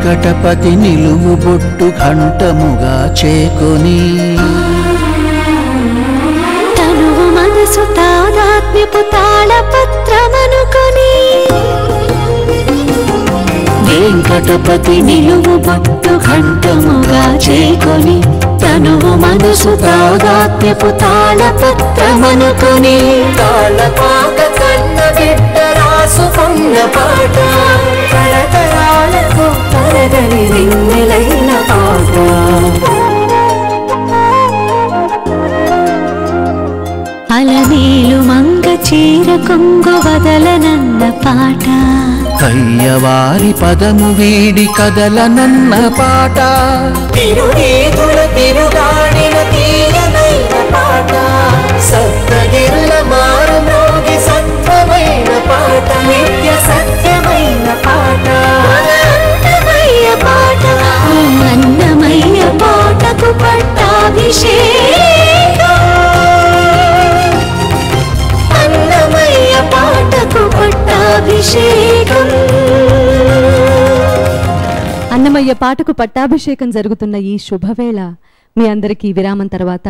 వెంకటపతి నిలువు బొట్టు ఘంటముగా చేకొని తనువు మనసు తాదాత్మ్యపు తాళపత్రమనుకొని వెంకటపతి నిలువు బొట్టు ఘంటముగా చేకొని తనువు మనసు తాదాత్మ్యపు తాళపత్రమనుకొని తాళపాక కన్న బిడ్డ రాసుకున్న పాట తరతరాలకు తరగని వెన్నెలైన పాట అలమేలు మంగ చీర కొంగు వదలనన్న పాట కయ్యవారి పదము వీడి కదలనన్న పాట తిరుగేతుల తిరుగాడిన తీయనైన పాట సప్తగిరుల మారు మ్రోగి సత్వమైన పాట నిత్య సత్యమైన పాట అన్నమయ్య పాట అన్నమయ్య పాటకు పట్టాభిషేకం అన్నమయ్య పాటకు పట్టాభిషేకం. అన్నమయ్య పాటకు పట్టాభిషేకం జరుగుతున్న ఈ శుభవేళ మీ అందరికీ విరామం తర్వాత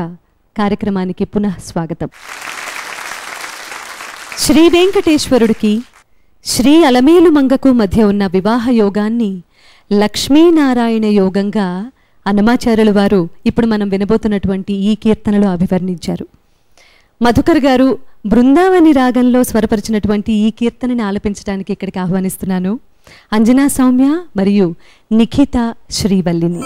కార్యక్రమానికి పునః స్వాగతం. శ్రీ వెంకటేశ్వరుడికి శ్రీ అలమేలు మంగకు మధ్య ఉన్న వివాహ యోగాన్ని లక్ష్మీనారాయణ యోగంగా అన్నమాచార్యుల వారు ఇప్పుడు మనం వినబోతున్నటువంటి ఈ కీర్తనలో అభివర్ణించారు. మధుకర్ గారు బృందావని రాగంలో స్వరపరిచినటువంటి ఈ కీర్తనని ఆలపించడానికి ఇక్కడికి ఆహ్వానిస్తున్నాను అంజనా సౌమ్య మరియు నిఖిత శ్రీవల్లిని.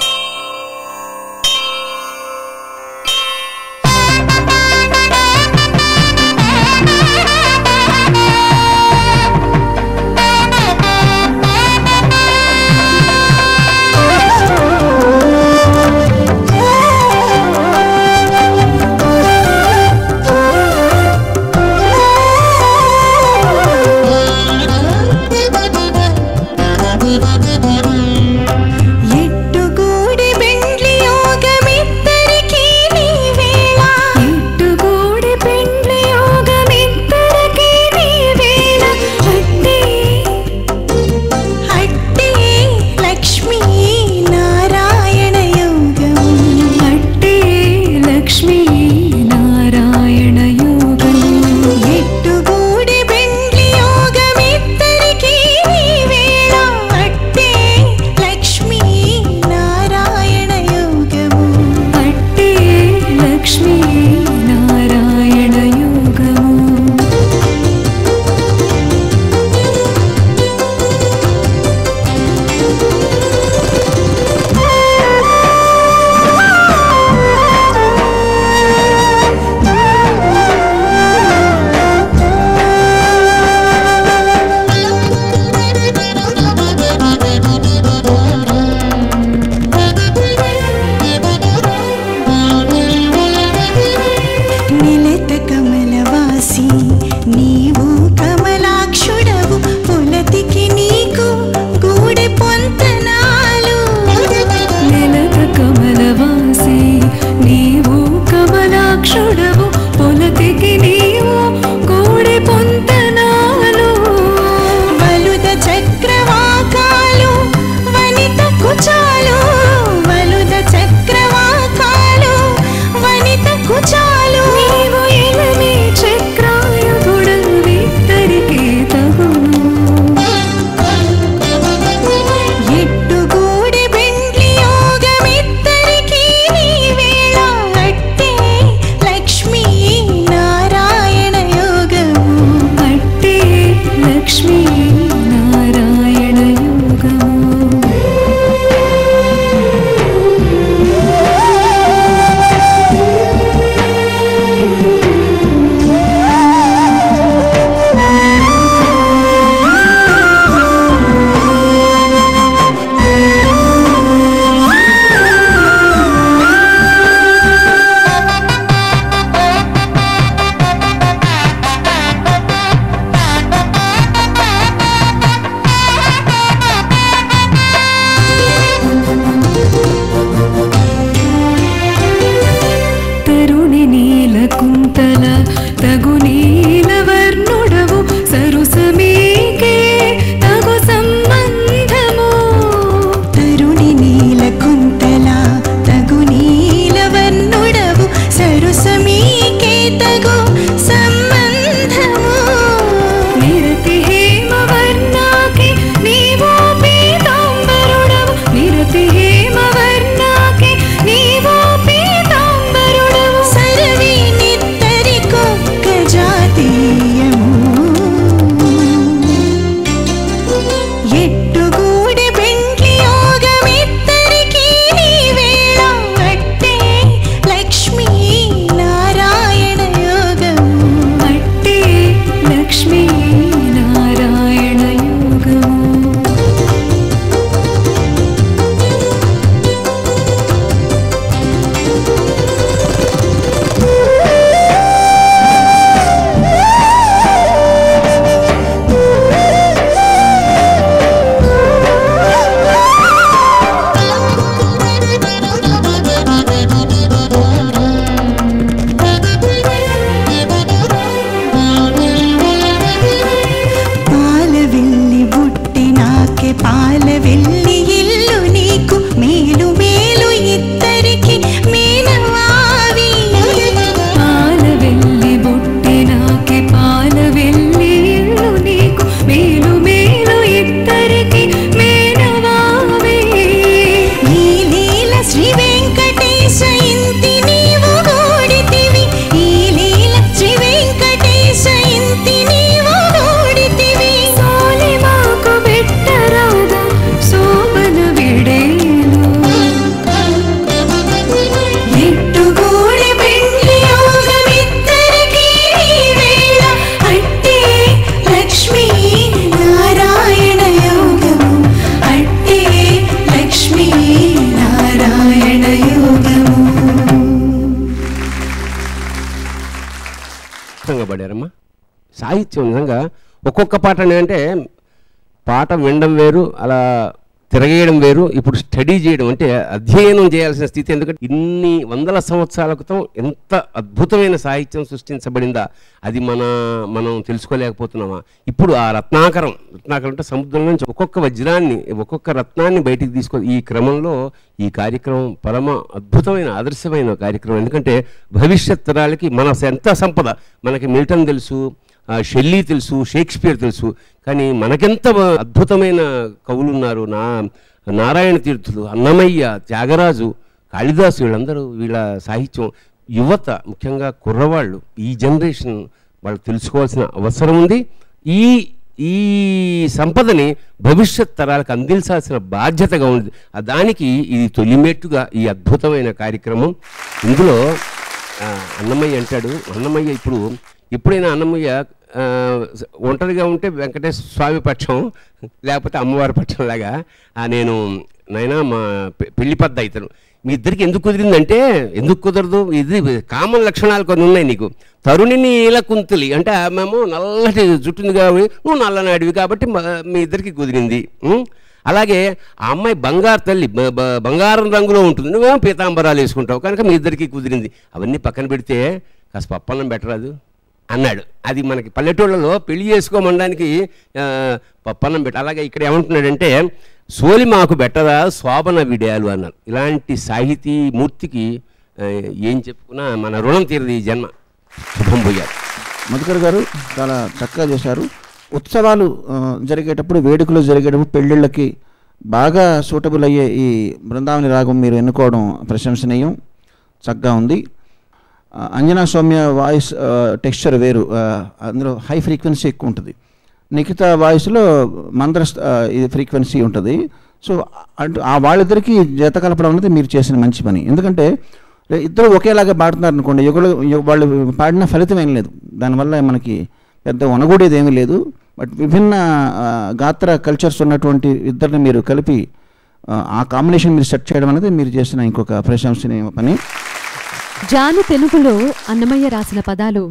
ఎట్టుగూడి సాహిత్యం నిజంగా ఒక్కొక్క పాట అంటే పాట వినడం వేరు, అలా తిరగేయడం వేరు, ఇప్పుడు స్టడీ చేయడం అంటే అధ్యయనం చేయాల్సిన స్థితి. ఎందుకంటే ఇన్ని వందల సంవత్సరాల క్రితం ఎంత అద్భుతమైన సాహిత్యం సృష్టించబడిందా, అది మనం తెలుసుకోలేకపోతున్నామా? ఇప్పుడు ఆ రత్నాకరం అంటే సముద్రం నుంచి ఒక్కొక్క వజ్రాన్ని, ఒక్కొక్క రత్నాన్ని బయటికి ఈ క్రమంలో ఈ కార్యక్రమం పరమ అద్భుతమైన ఆదర్శమైన కార్యక్రమం. ఎందుకంటే భవిష్యత్ తరాలకి మన ఎంత సంపద, మనకి మిల్టన్ తెలుసు, షెల్లీ తెలుసు, షేక్స్పియర్ తెలుసు, కానీ మనకెంత అద్భుతమైన కవులు ఉన్నారు. నారాయణ తీర్థులు, అన్నమయ్య, త్యాగరాజు, కాళిదాసు, వీళ్ళ సాహిత్యం యువత, ముఖ్యంగా కుర్రవాళ్ళు, ఈ జనరేషన్ వాళ్ళు తెలుసుకోవాల్సిన అవసరం ఉంది. ఈ సంపదని భవిష్యత్ తరాలకు అందించాల్సిన బాధ్యతగా ఉంది. దానికి ఇది తొలిమెట్టుగా ఈ అద్భుతమైన కార్యక్రమం. ఇందులో అన్నమయ్య అంటాడు, అన్నమయ్య ఎప్పుడైనా అన్నమయ్య ఒంటరిగా ఉంటే వెంకటేశ్వర స్వామి పక్షం, లేకపోతే అమ్మవారి పక్షం లాగా నాయనా మా పెళ్లి పద్ద అవుతాను, మీ ఇద్దరికి ఎందుకు కుదిరిందంటే, ఎందుకు కుదరదు, ఇది కామన్ లక్షణాలు కొన్ని ఉన్నాయి నీకు. తరుణిని ఇలా కుంతులి అంటే మేము నల్లటి జుట్టుంది కాబట్టి, నువ్వు నల్లనాడివి కాబట్టి మీ ఇద్దరికి కుదిరింది. అలాగే ఆ అమ్మాయి బంగారు తల్లి, బంగారం రంగులో ఉంటుంది, నువ్వేమో పీతాంబరాలు వేసుకుంటావు, కనుక మీ ఇద్దరికి కుదిరింది. అవన్నీ పక్కన పెడితే కాస్త పప్పన్నం పెట్టరాదు అన్నాడు. అది మనకి పల్లెటూళ్ళలో పెళ్లి చేసుకోమనడానికి పప్పన్నం పెట్ట. అలాగే ఇక్కడ ఏమంటున్నాడంటే, సోలి మాకు బెట్టరా శోభన విడయాలు అన్నారు. ఇలాంటి సాహితీ మూర్తికి ఏం చెప్పుకున్నా మన రుణం తీరదు ఈ జన్మ. శుభం పోయారు. మధుకర్ గారు చాలా చక్కగా చేశారు. ఉత్సవాలు జరిగేటప్పుడు, వేడుకలు జరిగేటప్పుడు, పెళ్ళిళ్ళకి బాగా సూటబుల్ అయ్యే ఈ బృందావని రాగం మీరు ఎన్నుకోవడం ప్రశంసనీయం, చక్కగా ఉంది. అంజనా సౌమ్య వాయిస్ టెక్స్చర్ వేరు, అందులో హై ఫ్రీక్వెన్సీ ఎక్కువ ఉంటుంది. నిఖిత వాయిస్లో మందర ఇది ఫ్రీక్వెన్సీ ఉంటుంది. సో వాళ్ళిద్దరికీ జత కలపడం అనేది మీరు చేసిన మంచి పని. ఎందుకంటే ఇద్దరు ఒకేలాగా పాడుతున్నారు అనుకోండి, వాళ్ళు పాడిన ఫలితం ఏం లేదు, దానివల్ల మనకి పెద్ద వనగూడేది ఏమీ లేదు. బట్ విభిన్న గాత్ర కల్చర్స్ ఉన్నటువంటి ఇద్దరిని మీరు కలిపి ఆ కాంబినేషన్ మీరు సెట్ చేయడం అనేది మీరు చేసిన ఇంకొక ప్రశంసనీయ పని. జాను తెలుగులో అన్నమయ్య రాసిన పదాలు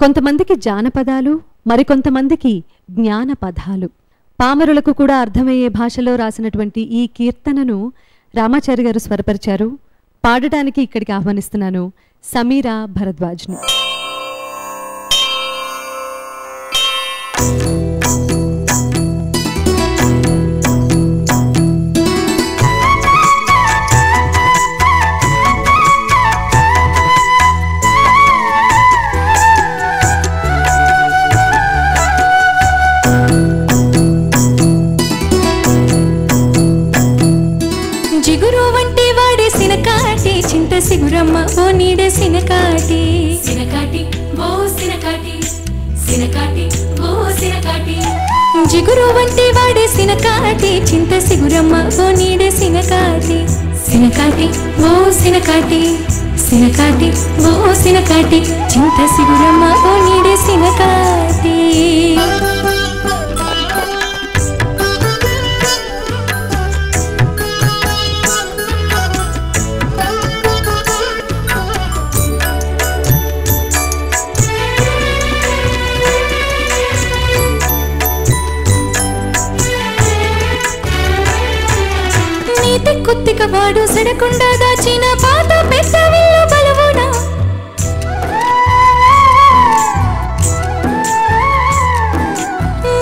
కొంతమందికి జానపదాలు, మరికొంతమందికి జ్ఞాన పదాలు. పామరులకు కూడా అర్థమయ్యే భాషలో రాసినటువంటి ఈ కీర్తనను రామాచారి గారు స్వరపరిచారు. పాడటానికి ఇక్కడికి ఆహ్వానిస్తున్నాను సమీరా భరద్వాజ్ను. సిగురమ్మ ఓ నీడే సినకాటి సినకాటి ఓ సినకాటి సినకాటి ఓ సినకాటి జిగురు వంటి వాడే సినకాటి చింత సిగురమ్మ ఓ నీడే సినకాటి సినకాటి ఓ సినకాటి సినకాటి ఓ సినకాటి చింత సిగురమ్మ ఓ నీడే సినకాటి. కొత్తిక వాడు సడకుండా దాచిన పాత పెద్ద విల్లు బలవునా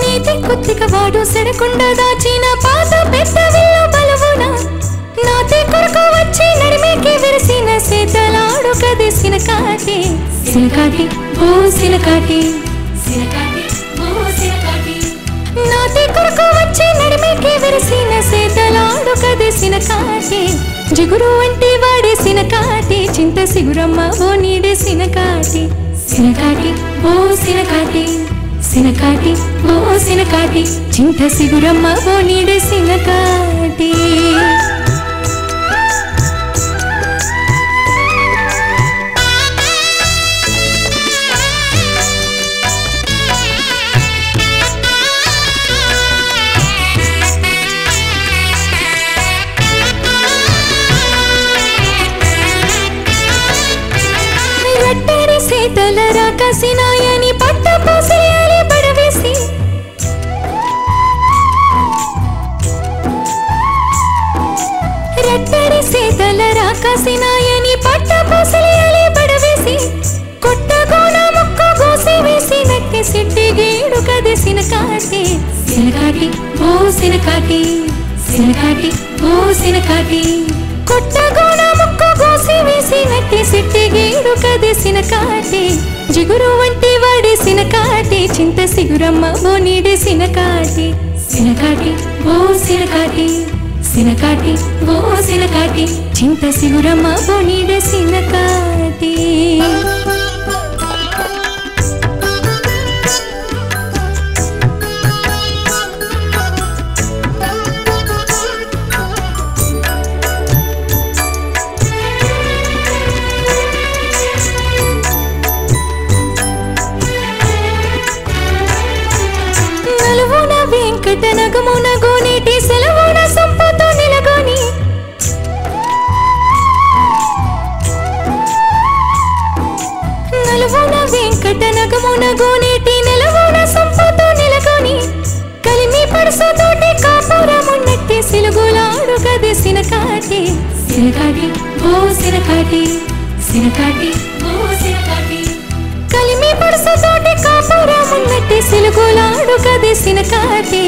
నీతి కొత్తిక వాడు సడకుండా దాచిన పాత పెద్ద విల్లు బలవునా నాతి కొరకు వచ్చి నడిమేకి విరిసిన సేతలాడు కది సినకాటి సినకాటి ఓ సినకాటి సినకాటి ఓ సినకాటి నాతి కొరకు వచ్చి నడిమేకి విరిసిన సేతలాడు కది సినకాటి జిగురు వంటి వాడే సినకాటి చింత సిగురమ్మ ఓ నీడే సినకాటి సినకాటి ఓ సినకాటి సినకాటి ఓ సినకాటి చింత సిగురమ్మ ఓ నీడే సినకాటి. సేతల రాకసినాయని పట్ట పోసేయాలి గేడు కది సినకాటి సినకాటి ఓ సినకాటి సినకాటి ఓ సినకాటి కొట్టగోన ముక్కు గోసి వేసినట్టి సిట్టి గేడు కది సినకాటి జిగురు వంటి వాడి సినకాటి చింత సిగురమ్మ ఓ నీడి సినకాటి సినకాటి ఓ సినకాటి సినకాటి ఓ సినకాటి చింత సిగురమ్మ ఓ నీడి సినకాటి వెంకటనగమున గోనేటి సెలవున సంపతో నిలగొని నలువున వెంకటనగమున గోనేటి నెలవున సంపతో నిలగొని కలిమి పడసతోటి కాపురమున్నట్టి సిలుగులాడు గది సినకాటి సినకాటి ఓ సినకాటి సినకాటి ఓ సినకాటి కలిమి పడసతోటి కాపురమున్నట్టి సిలుగులాడు గది సినకాటి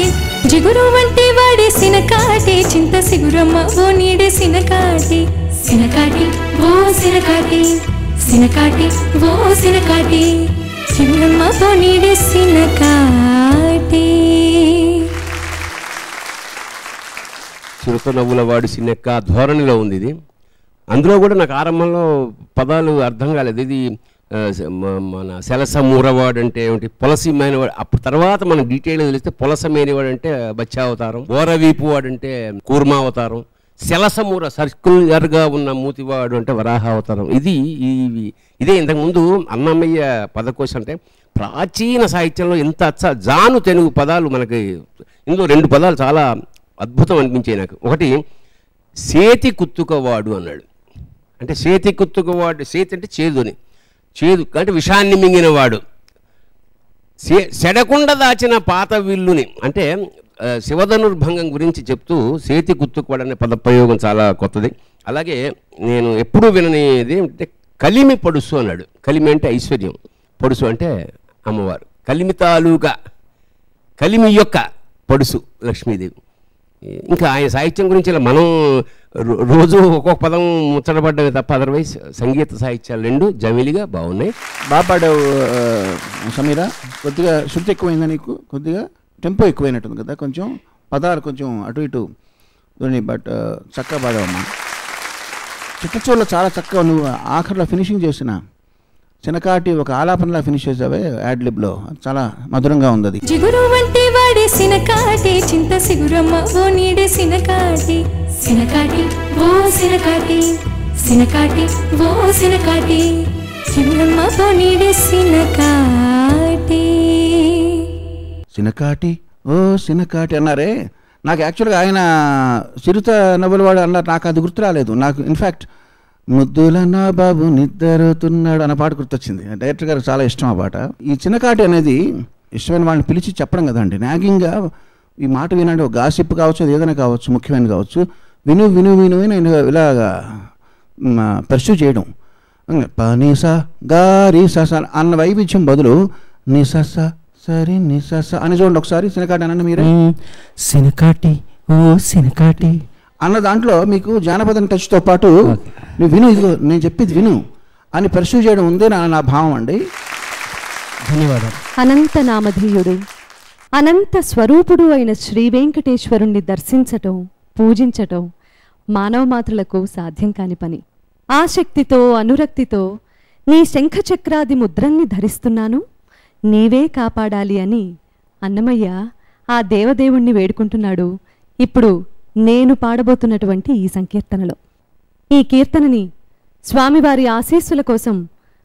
జిగురు వంటి వాడి సినకాటి చింత సిగురమ్మ ఓ నీడి సినకాటి సినకాటి ఓ సినకాటి సినకాటి ఓ సినకాటి చిన్నమ్మ ఓ నీడి సినకాటి చిరుత నవ్వుల వాడు సినెక్క ధోరణిలో ఉంది ఇది. అందులో కూడా నాకు ఆరంభంలో పదాలు అర్థం కాలేదు. ఇది మన సెలసమూరవాడు అంటే ఏమిటి, పొలసమైనవాడు. అప్పుడు తర్వాత మనం డీటెయిల్గా తెలిస్తే పొలసమైనవాడు అంటే బచ్చావతారం, ఓరవీపు వాడు అంటే కూర్మావతారం, సెలసమూర సర్కులర్గా ఉన్న మూతివాడు అంటే వరాహావతారం. ఇదే ఇంతకుముందు అన్నమయ్య పదకోశం అంటే ప్రాచీన సాహిత్యంలో ఎంత జాను తెలుగు పదాలు మనకి. ఇందులో 2 పదాలు చాలా అద్భుతం అనిపించాయి నాకు. ఒకటి సేతి కుత్తుకవాడు అన్నాడు. అంటే సేతి కుత్తుకవాడు, సేతి అంటే చేదుని, చేదు అంటే విషాన్ని మింగినవాడు. సెడకుండా దాచిన పాత విల్లుని అంటే శివధనుర్భంగం గురించి చెప్తూ సేతి కుత్తుకవాడు అనే పదప్రయోగం చాలా కొత్తది. అలాగే నేను ఎప్పుడూ విననిది అంటే కలిమి పడుసు అన్నాడు. కలిమి అంటే ఐశ్వర్యం, పడుసు అంటే అమ్మవారు. కలిమి తాలూకా, కలిమి యొక్క పడుసు లక్ష్మీదేవి. ఇంకా ఆయన సాహిత్యం గురించి ఇలా మనం రోజు ఒక్కొక్క పదం ముచ్చటపడ్డమే తప్ప అదర్వైజ్ సంగీత సాహిత్యాలు 2 జమిలిగా బాగున్నాయి. బాగా పాడావు సమీర. కొద్దిగా శృతి ఎక్కువైందా నీకు? కొద్దిగా టెంపో ఎక్కువైనట్టుంది కదా, కొంచెం పదాలు కొంచెం అటు ఇటు. బట్ చక్కగా పాడావమ్మా. చిట్టచోళ్ళ చాలా చక్కగా నువ్వు ఆఖరిలో ఫినిషింగ్ చేసిన చినకాటి ఒక ఆలాపనలా ఫినిష్ చేసావే యాడ్ లిబ్లో, చాలా మధురంగా ఉంది అది. జిగురు వంటి వాడి సినకాటి చింత సిగురమ్మ ఓ నీడి సినకాటి సినకాటి ఓ సినకాటి సినకాటి ఓ సినకాటి చిన్నమ్మ ఓ నీడి సినకాటి. సినకాటి ఓ సినకాటి అన్నారే, నాకు యాక్చువల్గా ఆయన చిరుత నవ్వులవాడు అన్నారు, నాకు అది గుర్తు రాలేదు. నాకు ఇన్ఫ్యాక్ట్ ముద్దుల నా బాబు నిద్రతున్నాడు అన్న పాట గుర్తొచ్చింది. డైరెక్టర్ గారికి చాలా ఇష్టం ఆ పాట. ఈ చిన్నకాటి అనేది ఇష్టమైన వాళ్ళని పిలిచి చెప్పడం కదండి, నాగింగ్గా ఈ మాట వినండి. ఒక గాసిప్ కావచ్చు, అది ఏదైనా కావచ్చు, ముఖ్యమైన కావచ్చు, విను విను విను నేను ఇలాగా పర్స్యూ చేయడం. నిస గారి సస అన్న వైవిధ్యం బదులు నిసస సరే నిసస అని చూడండి ఒకసారి. సినకాటి అనండి మీరే. సినకాటి ఓ సినకాటి అన్న దాంట్లో మీకు జానపదం టచ్తో పాటు నువ్వు విను, ఇదిగో నేను చెప్పేది విను అని పర్స్యూ చేయడం ఉందే నా భావం అండి. ధన్యవాదాలు. అనంత నామధేయుడు, అనంత స్వరూపుడు అయిన శ్రీ వెంకటేశ్వరుణ్ణి దర్శించటం, పూజించటం మానవ మాతృలకు సాధ్యం కాని పని. ఆసక్తితో అనురక్తితో నీ శంఖచక్రాది ముద్రల్ని ధరిస్తున్నాను, నీవే కాపాడాలి అని అన్నమయ్య ఆ దేవదేవుణ్ణి వేడుకుంటున్నాడు ఇప్పుడు నేను పాడబోతున్నటువంటి ఈ సంకీర్తనలో. ఈ కీర్తనని స్వామివారి ఆశీస్సుల కోసం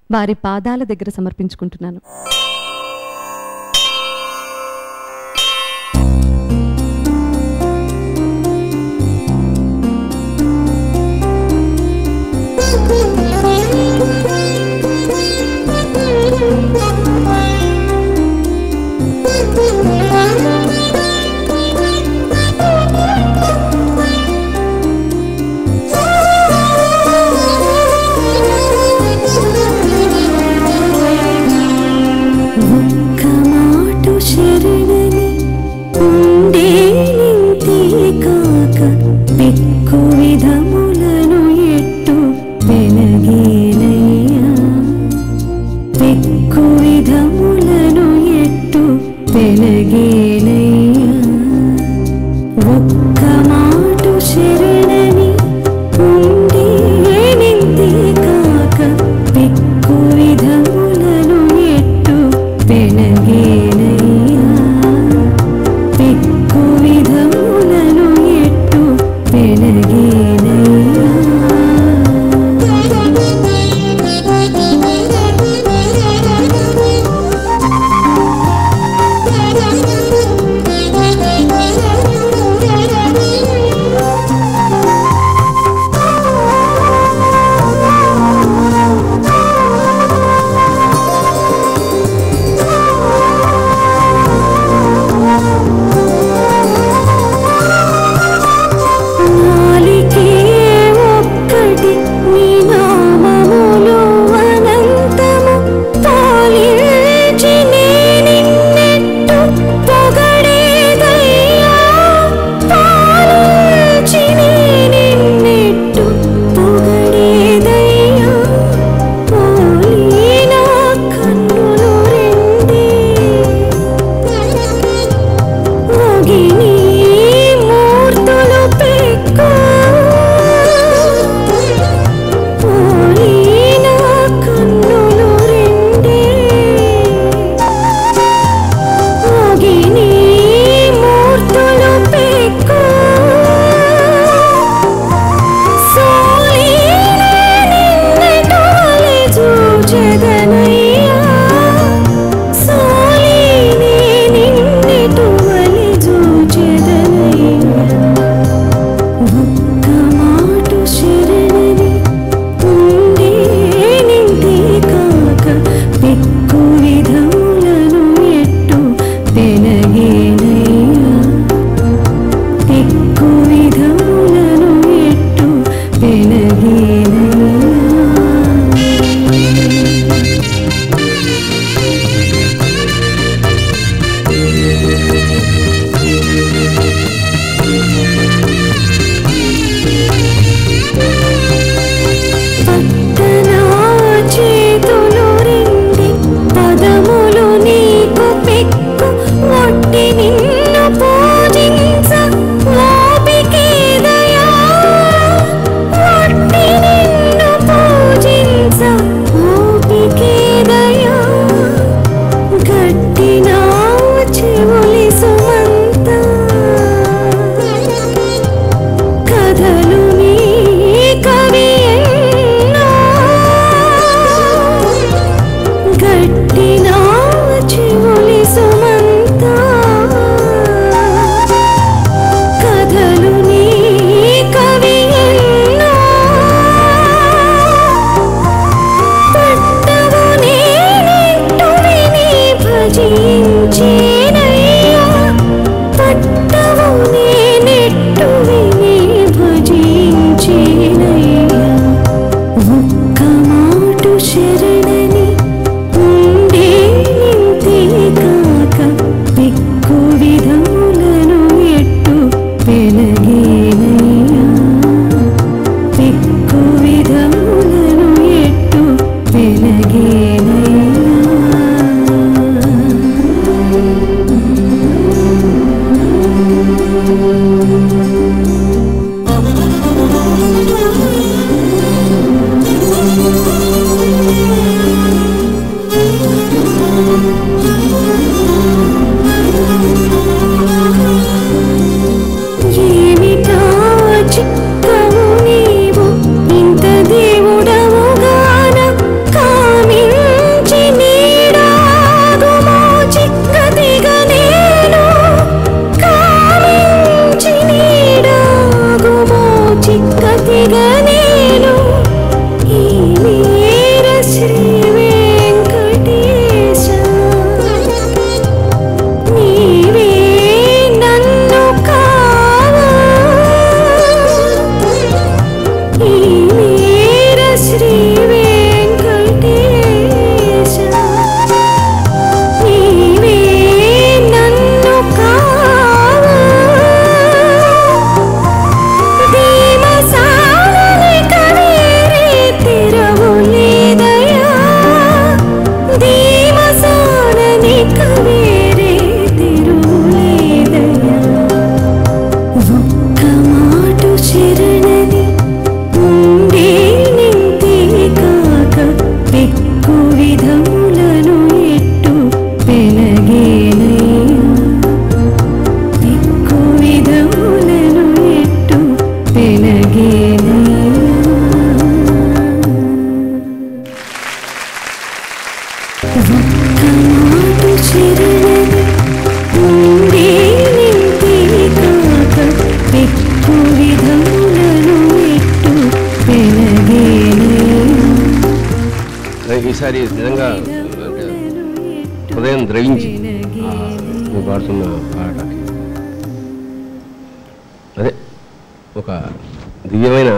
వారి పాదాల దగ్గర సమర్పించుకుంటున్నాను. పెనగేనయ్యా ఒక్క మాటు శరణని ఉండేనింతే కాక పెక్కు విధములను ఎట్టు పెనగేనయ్యా పెక్కు విధములను ఎట్టు పెనగేనయ్యా గట్టినా చెవులి సుమంతా జయించి నువ్వు పాడుతున్న పాటకి అదే ఒక దివ్యమైన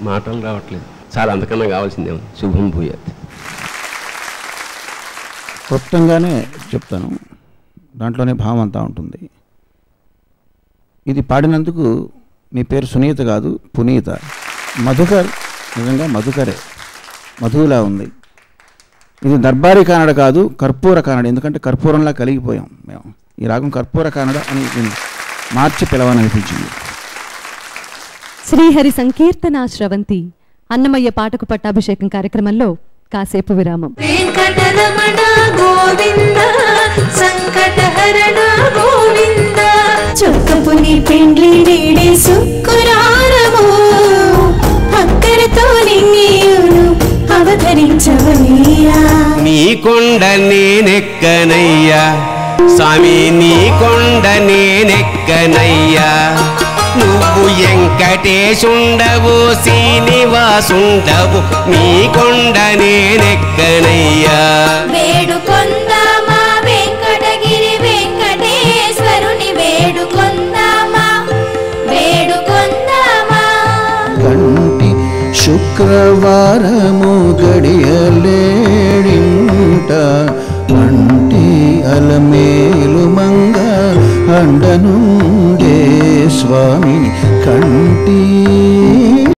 మాటలు రావట్లేదు, చాలా అంతకన్నా కావాల్సిందేమో. శుభం భూయాత్. క్లుప్తంగానే చెప్తాను, దాంట్లోనే భావం అంతా ఉంటుంది. ఇది పాడినందుకు మీ పేరు సునీత కాదు, పునీత. మధుకర్ నిజంగా మధుకరే, మధువులా ఉంది. ఇది దర్బారీ కానడ కాదు, కర్పూర కానడ. ఎందుకంటే కర్పూరంలా కలిగిపోయాం మేము. ఈ రాగం కర్పూర కానడ అని మార్చి పిలవననిపించింది. శ్రీహరి సంకీర్తన శ్రవంతి అన్నమయ్య పాటకు పట్టాభిషేకం కార్యక్రమంలో కాసేపు విరామం. వెంకటరమణ గోవింద సంకటహరణ గోవింద చొక్కపుని పెండ్లి నేడే శుక్రారము అక్కడితో నిన్నేయును అవతరించవయ్యా. నీ కొండ నేనెక్కనయ్యా స్వామి, నీ కొండ నేనెక్కనయ్యా. నువ్వు వెంకటేశుండవు శ్రీనివాసుండవు, నీ కొండ నేనెక్కనయ్యా. వేడుకొందామా వెంకటగిరి వెంకటేశ్వరుని వేడుకొందామా వేడుకొందామా. కంటి శుక్రవారము గడియలేడింట కంటి అలమేలు మంగ అండనుండే స్వామి కంటి